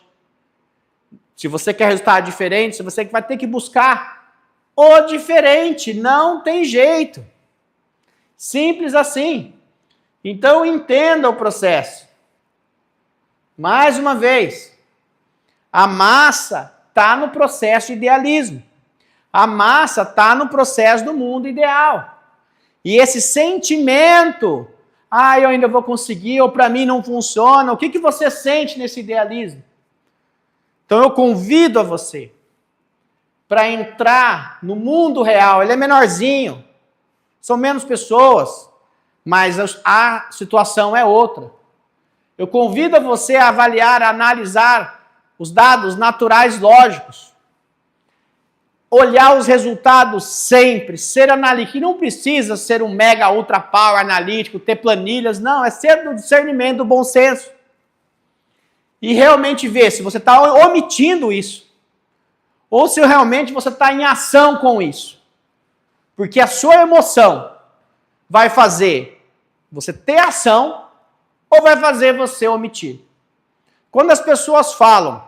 se você quer resultado diferente, você vai ter que buscar o diferente. Não tem jeito. Simples assim. Então, entenda o processo. Mais uma vez, a massa está no processo de idealismo. A massa está no processo do mundo ideal. E esse sentimento, eu ainda vou conseguir, ou para mim não funciona, o que você sente nesse idealismo? Então eu convido a você para entrar no mundo real. Ele é menorzinho, são menos pessoas, mas a situação é outra. Eu convido a você a avaliar, a analisar os dados naturais lógicos. Olhar os resultados sempre, ser analítico. E não precisa ser um mega ultra power analítico, ter planilhas, não, é ser do discernimento, do bom senso. E realmente ver se você está omitindo isso, ou se realmente você está em ação com isso. Porque a sua emoção vai fazer você ter ação, ou vai fazer você omitir. Quando as pessoas falam,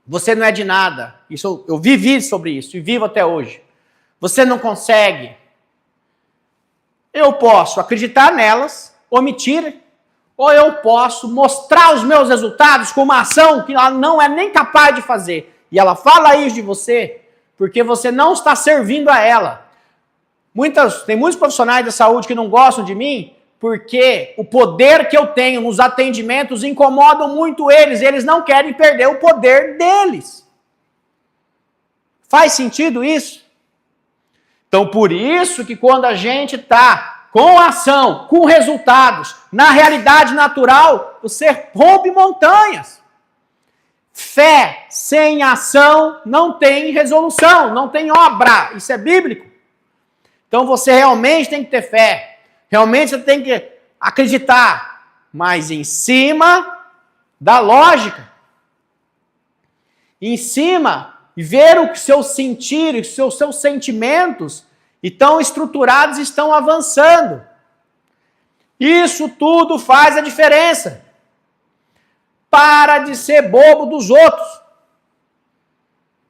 você não é de nada, isso eu vivi sobre isso e vivo até hoje, você não consegue, eu posso acreditar nelas, omitir, ou eu posso mostrar os meus resultados com uma ação que ela não é nem capaz de fazer. E ela fala isso de você porque você não está servindo a ela. Tem muitos profissionais da saúde que não gostam de mim porque o poder que eu tenho nos atendimentos incomoda muito eles. Eles não querem perder o poder deles. Faz sentido isso? Então, por isso que quando a gente está com ação, com resultados, na realidade natural, você rompe montanhas. Fé sem ação não tem resolução, não tem obra. Isso é bíblico. Então, você realmente tem que ter fé. Realmente você tem que acreditar, mas em cima da lógica. Em cima, e ver o que seu sentir, os seus sentimentos estão estruturados e estão avançando. Isso tudo faz a diferença. Para de ser bobo dos outros.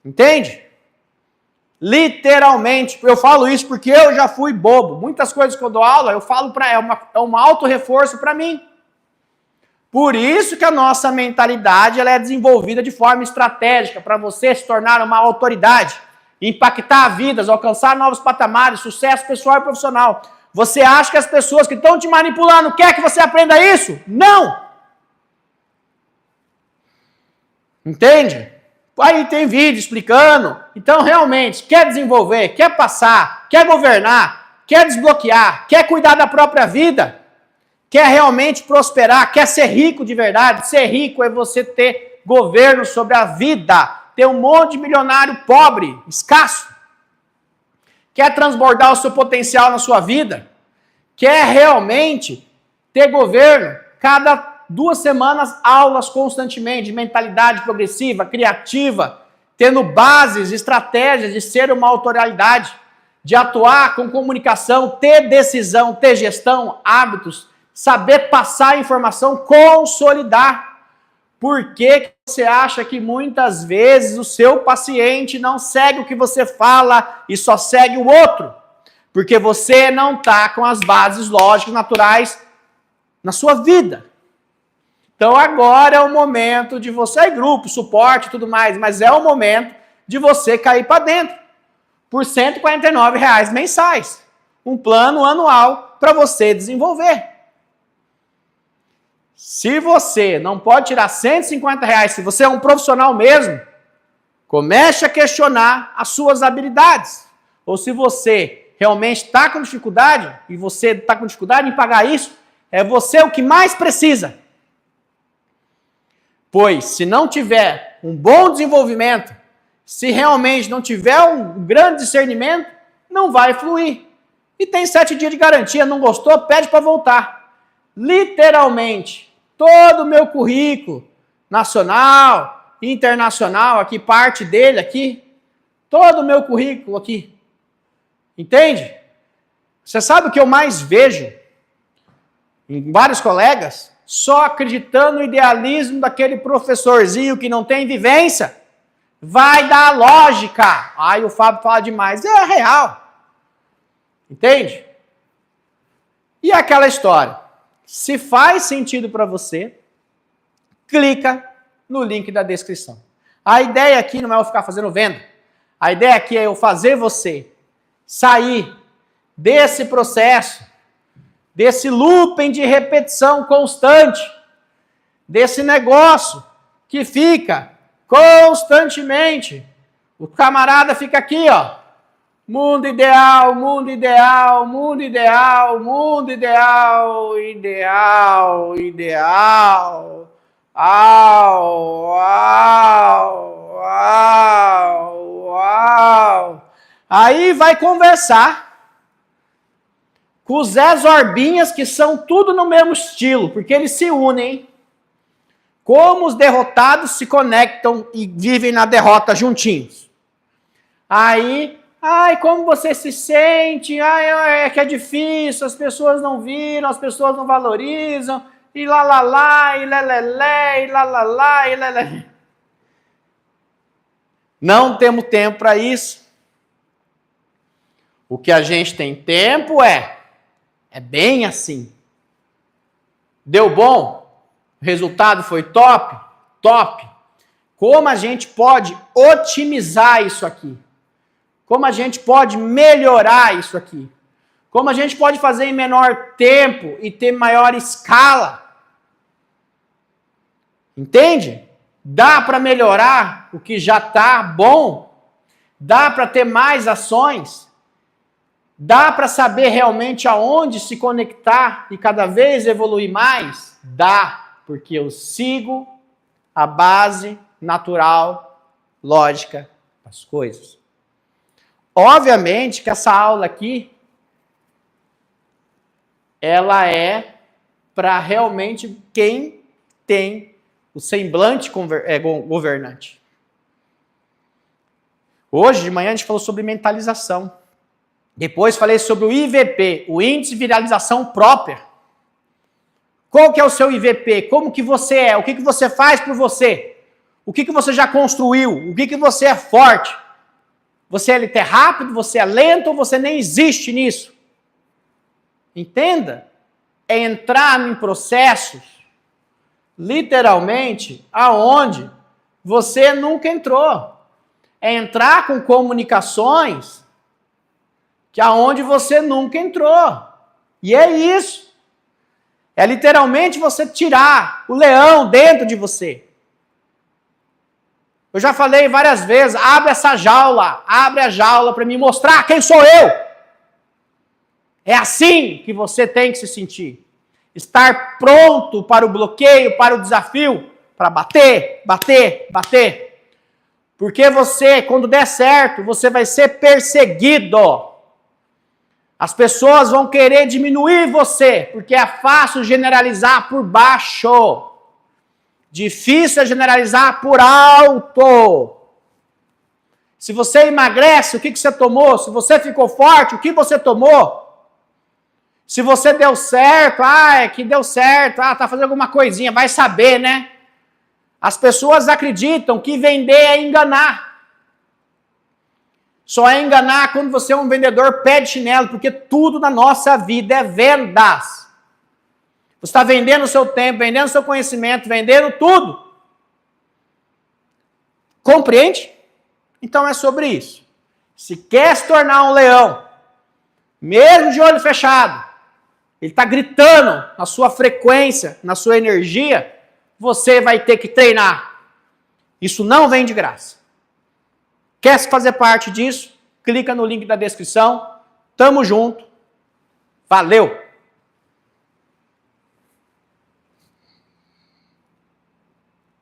Entende? Literalmente, eu falo isso porque eu já fui bobo. Muitas coisas que eu dou aula, eu falo é um auto-reforço para mim. Por isso que a nossa mentalidade ela é desenvolvida de forma estratégica, para você se tornar uma autoridade, impactar vidas, alcançar novos patamares, sucesso pessoal e profissional. Você acha que as pessoas que estão te manipulando querem que você aprenda isso? Não! Entende? Aí tem vídeo explicando. Então, realmente, quer desenvolver, quer passar, quer governar, quer desbloquear, quer cuidar da própria vida, quer realmente prosperar, quer ser rico de verdade. Ser rico é você ter governo sobre a vida, ter um monte de milionário pobre, escasso. Quer transbordar o seu potencial na sua vida, quer realmente ter governo, cada 2 semanas, aulas constantemente, de mentalidade progressiva, criativa, tendo bases, estratégias de ser uma autoridade, de atuar com comunicação, ter decisão, ter gestão, hábitos, saber passar informação, consolidar. Por que você acha que muitas vezes o seu paciente não segue o que você fala e só segue o outro? Porque você não está com as bases lógicas naturais na sua vida. Então agora é o momento de você, grupo, suporte e tudo mais, mas é o momento de você cair para dentro. Por R$ 149 mensais. Um plano anual para você desenvolver. Se você não pode tirar R$ 150, se você é um profissional mesmo, comece a questionar as suas habilidades. Ou se você realmente está com dificuldade, e você está com dificuldade em pagar isso, é você o que mais precisa. Pois, se não tiver um bom desenvolvimento, se realmente não tiver um grande discernimento, não vai fluir. E tem 7 dias de garantia, não gostou, pede para voltar. Literalmente, todo o meu currículo, nacional, internacional, aqui, parte dele aqui, todo o meu currículo aqui. Entende? Você sabe o que eu mais vejo em vários colegas? Só acreditando no idealismo daquele professorzinho que não tem vivência. Vai dar lógica. Aí o Fábio fala demais. É real. Entende? E aquela história. Se faz sentido para você, clica no link da descrição. A ideia aqui não é eu ficar fazendo venda. A ideia aqui é eu fazer você sair desse processo, desse looping de repetição constante, desse negócio que fica constantemente. O camarada fica aqui, ó. Mundo ideal, mundo ideal, mundo ideal, mundo ideal, ideal, ideal. Au, au, au, au. Aí vai conversar com os Zé Zorbinhas, que são tudo no mesmo estilo, porque eles se unem. Como os derrotados se conectam e vivem na derrota juntinhos. Aí, ai, como você se sente? Ai, é que é difícil, as pessoas não viram, as pessoas não valorizam, e lá, e lelelé, e lá, e lelelé. Não temos tempo para isso. O que a gente tem tempo é bem assim. Deu bom? O resultado foi top? Top. Como a gente pode otimizar isso aqui? Como a gente pode melhorar isso aqui? Como a gente pode fazer em menor tempo e ter maior escala? Entende? Dá para melhorar o que já está bom? Dá para ter mais ações? Dá para saber realmente aonde se conectar e cada vez evoluir mais? Dá, porque eu sigo a base natural, lógica das coisas. Obviamente que essa aula aqui, ela é para realmente quem tem o semblante governante. Hoje de manhã a gente falou sobre mentalização. Depois falei sobre o IVP, o Índice de Viralização Própria. Qual que é o seu IVP? Como que você é? O que que você faz por você? O que que você já construiu? O que que você é forte? Você é rápido? Você é lento? Ou você nem existe nisso? Entenda? É entrar em processos, literalmente, aonde você nunca entrou. É entrar com comunicações que aonde você nunca entrou. E é isso. É literalmente você tirar o leão dentro de você. Eu já falei várias vezes, abre essa jaula, abre a jaula para me mostrar quem sou eu. É assim que você tem que se sentir. Estar pronto para o bloqueio, para o desafio, para bater, bater, bater. Porque você, quando der certo, você vai ser perseguido. As pessoas vão querer diminuir você, porque é fácil generalizar por baixo. Difícil é generalizar por alto. Se você emagrece, o que você tomou? Se você ficou forte, o que você tomou? Se você deu certo, é que deu certo, tá fazendo alguma coisinha, vai saber, né? As pessoas acreditam que vender é enganar. Só é enganar quando você é um vendedor pé de chinelo, porque tudo na nossa vida é vendas. Você está vendendo o seu tempo, vendendo o seu conhecimento, vendendo tudo. Compreende? Então é sobre isso. Se quer se tornar um leão, mesmo de olho fechado, ele está gritando na sua frequência, na sua energia, você vai ter que treinar. Isso não vem de graça. Quer fazer parte disso? Clica no link da descrição. Tamo junto. Valeu!